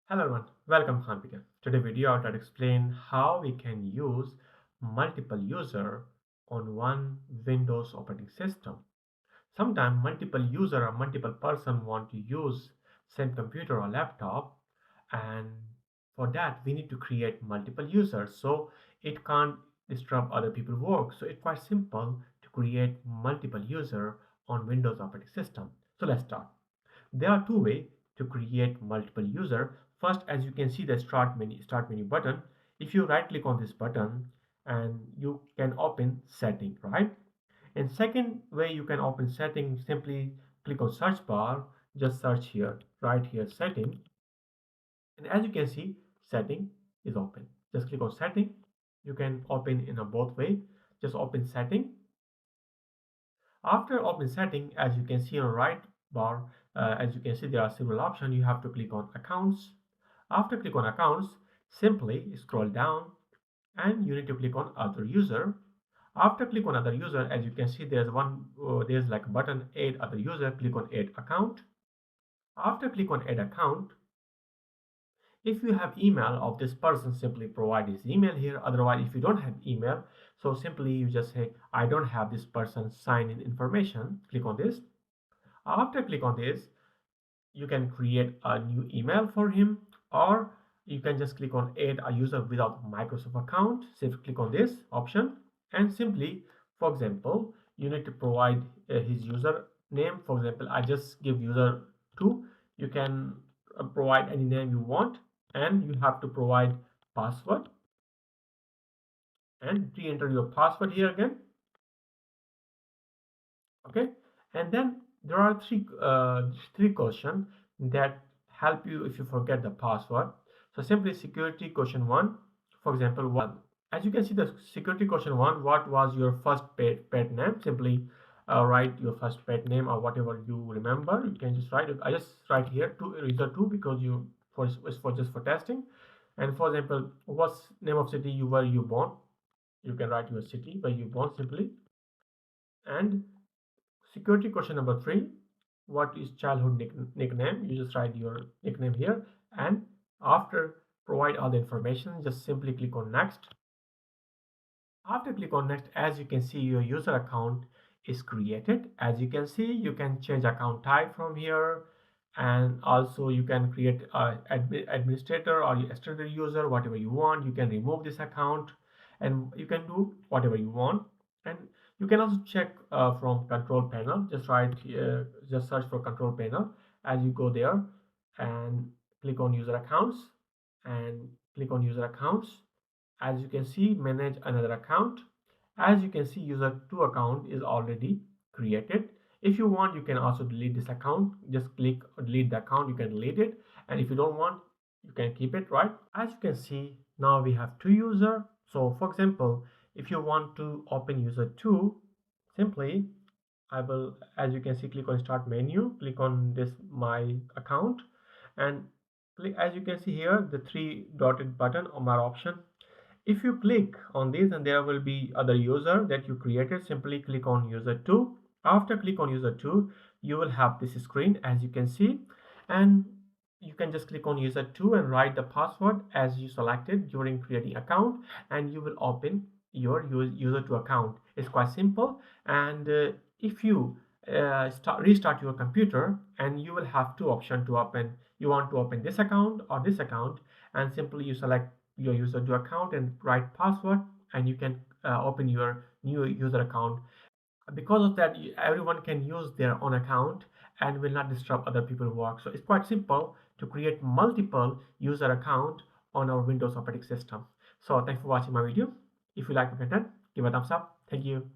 Hello everyone, welcome Khanpika. Today video I will explain how we can use multiple user on one Windows operating system. Sometimes multiple user or multiple person want to use same computer or laptop, and for that we need to create multiple users so it can't disrupt other people's work. So it's quite simple to create multiple user on Windows operating system. So let's start. There are two ways to create multiple user. First, as you can see the start menu button. If you right click on this button and you can open setting, right? And second way you can open setting, simply click on search bar, just search here, right here setting. And as you can see, setting is open. Just click on setting. You can open in a both way. Just open setting. After open setting, as you can see on the right bar, as you can see there are several options. You have to click on accounts. After click on accounts, simply scroll down and you need to click on other user. After click on other user, as you can see there's like a button add other user. Click on add account. After click on add account, if you have email of this person, simply provide his email here. Otherwise, if you don't have email, so simply you just say I don't have this person sign in information. Click on this. After click on this, you can create a new email for him, or you can just click on add a user without Microsoft account. Simply click on this option and simply, for example, you need to provide his user name. For example, I just give user 2. You can provide any name you want, and you have to provide password and re-enter your password here again. Okay, and then there are three questions that help you if you forget the password. So simply security question one, for example, one. As you can see, the security question one, what was your first pet name? Simply write your first pet name or whatever you remember. You can just write it. I just write here two user two because you for it's for just for testing. And for example, what's name of city you born? You can write your city where you born simply. And security question number three, what is childhood nickname? You just write your nickname here, and after provide all the information, just simply click on next. After click on next, as you can see, your user account is created. As you can see, you can change account type from here, and also you can create a administrator or external user, whatever you want. You can remove this account, and you can do whatever you want. And you can also check from control panel. Just write here, just search for control panel. As you go there and click on user accounts and click on user accounts, as you can see, manage another account. As you can see, user 2 account is already created. If you want, you can also delete this account. Just click delete the account, you can delete it. And if you don't want, you can keep it, right? As you can see, now we have two user. So for example, if you want to open user 2, simply I will, as you can see, click on start menu, click on this my account, and click, as you can see here, the three dotted button on my option. If you click on this, and there will be other user that you created, simply click on user 2. After click on user 2, you will have this screen as you can see, and you can just click on user 2 and write the password as you selected during creating account, and you will open your user 2 account. It's quite simple. And if you restart your computer, and you will have two options to open. You want to open this account or this account, and simply you select your user 2 account and write password, and you can open your new user account. Because of that, everyone can use their own account and will not disrupt other people's work. So it's quite simple to create multiple user account on our Windows operating system. So thanks for watching my video. If you like the content, give a thumbs up. Thank you.